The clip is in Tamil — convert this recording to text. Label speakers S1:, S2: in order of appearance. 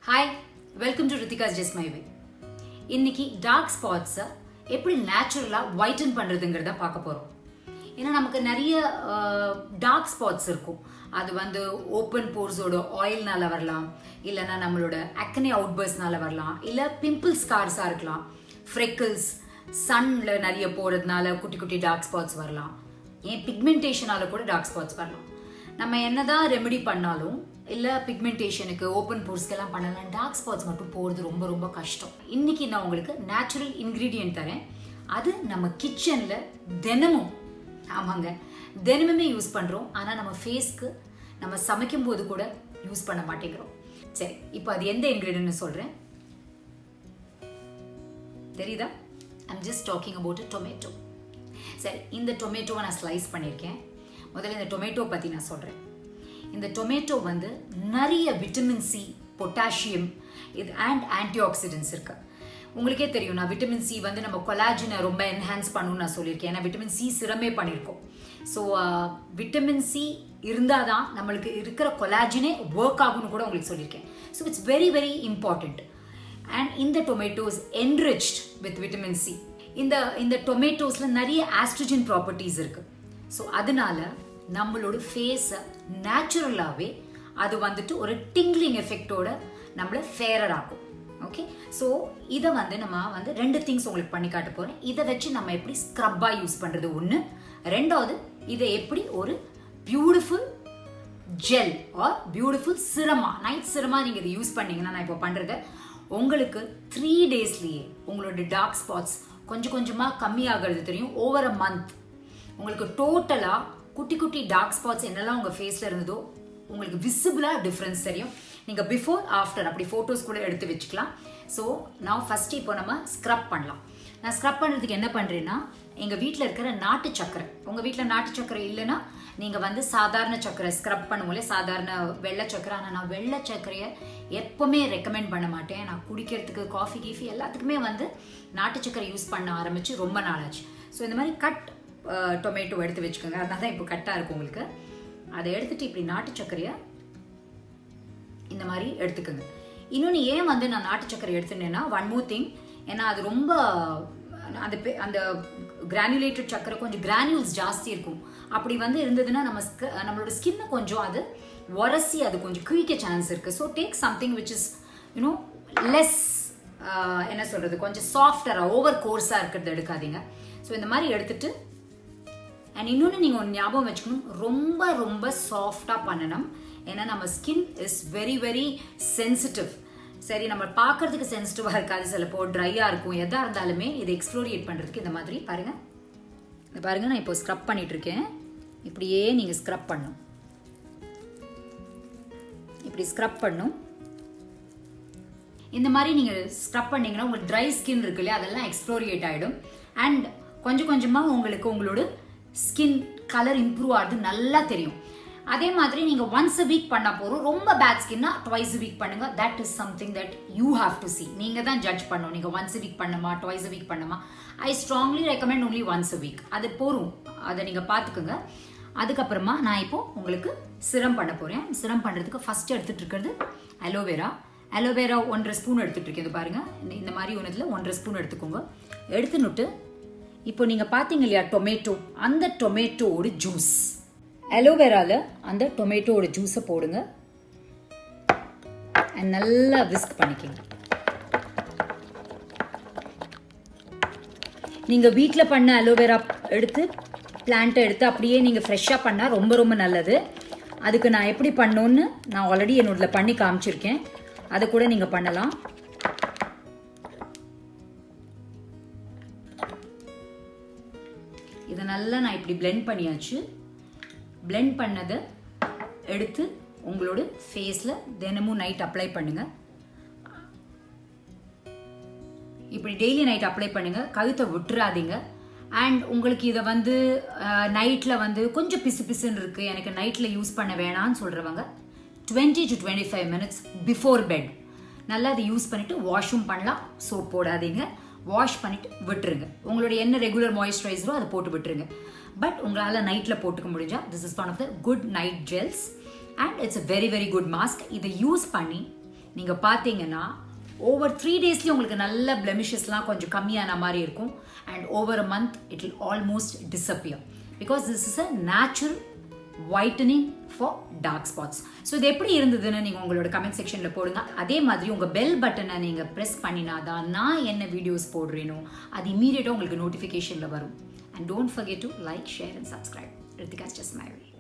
S1: Hi, welcome to Rithika's just my way. இன்னைக்கு டார்க் ஸ்பாட்ஸை எப்படி நேச்சுரலாக ஒயிட்டன் பண்ணுறதுங்கிறத பார்க்க போகிறோம். ஏன்னா நமக்கு நிறைய டார்க் ஸ்பாட்ஸ் இருக்கும். அது ஓப்பன் போர்ஸோட ஆயில்னால வரலாம், இல்லைன்னா நம்மளோட அக்னே அவுட்பர்ஸ்னால வரலாம், இல்லை பிம்பிள் ஸ்கார்ஸாக இருக்கலாம், ஃப்ரெக்கிள்ஸ், சன்னில் நிறைய போகிறதுனால குட்டி குட்டி டார்க் ஸ்பாட்ஸ் வரலாம், ஏன் பிக்மெண்டேஷனால கூட டார்க் ஸ்பாட்ஸ் வரலாம். நம்ம என்னதான் ரெமெடி பண்ணாலும் இல்லை பிக்மெண்டேஷனுக்கு ஓப்பன் போர்ஸ்க்கெல்லாம் பண்ணலாம், டார்க் ஸ்பாட்ஸ் மட்டும் போகிறது ரொம்ப ரொம்ப கஷ்டம். இன்னைக்கு நான் உங்களுக்கு நேச்சுரல் இன்க்ரீடியன்ட் தரேன். அது நம்ம கிச்சனில் தினமுமே யூஸ் பண்ணுறோம். ஆனால் நம்ம ஃபேஸ்க்கு நம்ம சமைக்கும் போது கூட யூஸ் பண்ண மாட்டேங்கிறோம். சரி, இப்போ அது எந்த இன்க்ரீடியன்ட்னு சொல்கிறேன். தெரியுதா? I'm just talking about tomato. சரி, இந்த டொமேட்டோவை நான் ஸ்லைஸ் பண்ணியிருக்கேன். முதல்ல இந்த டொமேட்டோ பற்றி நான் சொல்கிறேன். இந்த டொமேட்டோ நிறைய விட்டமின் சி, பொட்டாசியம் இது அண்ட் ஆன்டி ஆக்சிடென்ட்ஸ் இருக்கு. உங்களுக்கே தெரியும், நான் விட்டமின் சி நம்ம கொலாஜனை ரொம்ப என்ஹான்ஸ் பண்ணணும்னு நான் சொல்லியிருக்கேன். ஏன்னா விட்டமின் சி சிரமே பண்ணியிருக்கோம். ஸோ விட்டமின் சி இருந்தால் தான் நம்மளுக்கு இருக்கிற கொலாஜனே ஒர்க் ஆகும்னு கூட உங்களுக்கு சொல்லியிருக்கேன். So it's very very important. And இந்த tomatoes enriched with vitamin C. இந்த டொமேட்டோஸில் நிறைய ஆஸ்ட்ரோஜன் ப்ராப்பர்ட்டிஸ் இருக்கு. ஸோ அதனால நம்மளோட ஃபேஸை நேச்சுரலாகவே அது ஒரு டிங்லிங் எஃபெக்டோட நம்மளை ஃபேரர் ஆகும். ஓகே, ஸோ இதை நம்ம ரெண்டு திங்ஸ் உங்களுக்கு பண்ணி காட்ட போகிறேன். இதை வச்சு நம்ம எப்படி ஸ்க்ரப்பாக யூஸ் பண்ணுறது ஒன்று. ரெண்டாவது, இதை எப்படி ஒரு beautiful gel or beautiful serum, night serum நீங்கள் இதை யூஸ் பண்ணீங்கன்னா, நான் இப்போ பண்ணுறது உங்களுக்கு 3 daysலேயே உங்களோட டார்க் ஸ்பாட்ஸ் கொஞ்சம் கொஞ்சமாக கம்மியாகிறது தெரியும். ஓவர் அ மந்த் உங்களுக்கு டோட்டலாக குட்டி குட்டி டார்க் ஸ்பாட்ஸ் என்னெல்லாம் உங்கள் ஃபேஸில் இருந்ததோ உங்களுக்கு விசிபிளாக டிஃப்ரென்ஸ் தெரியும். நீங்கள் பிஃபோர் ஆஃப்டர் அப்படி ஃபோட்டோஸ் கூட எடுத்து வச்சுக்கலாம். ஸோ நான் ஃபஸ்ட்டு இப்போ நம்ம ஸ்க்ரப் பண்ணலாம். நான் ஸ்க்ரப் பண்ணுறதுக்கு என்ன பண்ணுறேன்னா, எங்கள் வீட்டில் இருக்கிற நாட்டு சக்கரை, உங்கள் வீட்டில் நாட்டு சக்கரை இல்லைன்னா நீங்கள் சாதாரண சக்கரை ஸ்க்ரப் பண்ணுவோம்ல, சாதாரண வெள்ளை சக்கரை. ஆனால் நான் வெள்ளை சக்கரையை எப்போவுமே ரெக்கமெண்ட் பண்ண மாட்டேன். நான் குடிக்கிறதுக்கு காஃபி கீஃபி எல்லாத்துக்குமே நாட்டு சக்கரை யூஸ் பண்ண ஆரம்பித்து ரொம்ப நாளாச்சு. ஸோ இந்த மாதிரி கட் டொமேட்டோ எடுத்து வச்சுக்கோங்க. அதனால தான் இப்போ கட்டாக இருக்கும் உங்களுக்கு. அதை எடுத்துகிட்டு இப்படி நாட்டு சர்க்கரையை இந்த மாதிரி எடுத்துக்கோங்க. இன்னொன்று ஏன் நான் நாட்டு சர்க்கரை எடுத்துனேன்னா, ஒன் மோர் திங், ஏன்னா அது ரொம்ப அந்த கிரானுலேட்டட் சர்க்கரை கொஞ்சம் கிரானியூல்ஸ் ஜாஸ்தி இருக்கும். அப்படி இருந்ததுன்னா நம்மளோட ஸ்கின்னை கொஞ்சம் அது உரசி அது கொஞ்சம் கிழிக்க சான்ஸ் இருக்குது. So take something which is less என்ன சொல்கிறது, கொஞ்சம் சாஃப்டராக, ஓவர் கோர்ஸாக இருக்கிறது எடுக்காதீங்க. ஸோ இந்த மாதிரி எடுத்துட்டு, அண்ட் இன்னொன்று நீங்கள் ஒன்று ஞாபகம் வச்சுக்கணும், ரொம்ப ரொம்ப சாஃப்டாக பண்ணணும். ஏன்னா நம்ம skin is very very sensitive. சரி, நம்ம பார்க்கறதுக்கு சென்சிட்டிவாக இருக்காது, சிலப்போ ட்ரையாக இருக்கும். எதாக இருந்தாலுமே இதை எக்ஸ்ப்ளோரியேட் பண்ணுறதுக்கு இந்த மாதிரி பாருங்கள். இந்த பாருங்கள், நான் இப்போ ஸ்க்ரப் பண்ணிட்டு இருக்கேன். இப்படியே நீங்கள் ஸ்க்ரப் பண்ணணும். இப்படி ஸ்க்ரப் பண்ணும். இந்த மாதிரி நீங்கள் ஸ்க்ரப் பண்ணிங்கன்னா உங்களுக்கு ட்ரை ஸ்கின் இருக்கு இல்லையா, அதெல்லாம் எக்ஸ்ப்ளோரியேட் ஆகிடும். அண்ட் கொஞ்சம் கொஞ்சமாக உங்களுக்கு உங்களோட ஸ்கின் கலர் இம்ப்ரூவ் ஆகுது நல்லா தெரியும். அதே மாதிரி நீங்கள் ஒன்ஸ் அ வீக் பண்ண போகிறோம். ரொம்ப பேட் ஸ்கின்னா ட்வைஸ் அ வீக் பண்ணுங்க. That is something that you have to C. நீங்கள் தான் ஜட்ஜ் பண்ணணும். நீங்கள் ஒன்ஸ் அ வீக் பண்ணுமா, ட்வைஸ் அ வீக் பண்ணுமா. I strongly recommend only once a week. அது போகும், அதை நீங்கள் பார்த்துக்குங்க. அதுக்கப்புறமா நான் இப்போ உங்களுக்கு சிரம் பண்ண போகிறேன். சிரம் பண்ணுறதுக்கு ஃபர்ஸ்ட் எடுத்துகிட்டு இருக்கிறது அலோவேரா. அலோவேரா 1.5 ஸ்பூன் எடுத்துகிட்டு இருக்கேன். இது பாருங்கள், இந்த மாதிரி ஒன்றத்தில் 1.5 ஸ்பூன் எடுத்துக்கோங்க. எடுத்துனுட்டு இப்போ நீங்கள் பார்த்தீங்க இல்லையா டொமேட்டோ, அந்த டொமேட்டோவோட ஜூஸ், அலோவேராவில் அந்த டொமேட்டோவோட ஜூஸை போடுங்க. நல்லா விஸ்க் பண்ணிக்கோங்க. நீங்கள் வீட்டில் பண்ண அலோவேரா எடுத்து, பிளான்ட்டை எடுத்து அப்படியே நீங்கள் ஃப்ரெஷ்ஷாக பண்ணால் ரொம்ப ரொம்ப நல்லது. அதுக்கு நான் எப்படி பண்ணோன்னு நான் ஆல்ரெடி என்னோடல பண்ணி காமிச்சிருக்கேன். அதை கூட நீங்கள் பண்ணலாம். இதை நல்லா நான் இப்படி பிளெண்ட் பண்ணியாச்சு. பிளெண்ட் பண்ணதை எடுத்து உங்களோட ஃபேஸில் தினமும் நைட் அப்ளை பண்ணுங்க. இப்படி டெய்லி நைட் அப்ளை பண்ணுங்க. கழுத்தை விட்டுறாதீங்க. அண்ட் உங்களுக்கு இதை நைட்டில் கொஞ்சம் பிசு பிசுன்னு இருக்குது, எனக்கு நைட்டில் யூஸ் பண்ண வேணான்னு சொல்கிறவங்க 20 to 25 minutes பிஃபோர் பெட் நல்லா அதை யூஸ் பண்ணிவிட்டு வாஷும் பண்ணலாம். சோப் போடாதீங்க, வாஷ் பண்ணிட்டு விட்டுருங்க. உங்களுடைய என்ன ரெகுலர் மாய்ஸ்சரைசரோ அதை போட்டு விட்டுருங்க. பட் உங்களால் நைட்டில் போட்டுக்க முடிஞ்சா, this is one of the good night gels and it's a very very good mask. இதை யூஸ் பண்ணி நீங்கள் பார்த்தீங்கன்னா ஓவர் 3 டேஸ்லேயும் உங்களுக்கு நல்ல பிளெமிஷஸ்லாம் கொஞ்சம் கம்மியான மாதிரி இருக்கும். And over a month it will almost disappear because this is a natural whitening for dark spots. So இது எப்படி இருந்ததுன்னு நீங்கள் உங்களோட கமெண்ட் செக்ஷனில் போடுங்க. அதே மாதிரி உங்கள் பெல் பட்டனை நீங்கள் ப்ரெஸ் பண்ணினாதான் நான் என்ன வீடியோஸ் போடுறேனோ அது இமீடியட்டாக உங்களுக்கு நோட்டிஃபிகேஷனில் வரும். And don't forget to like, share and subscribe. Rithika's just my way.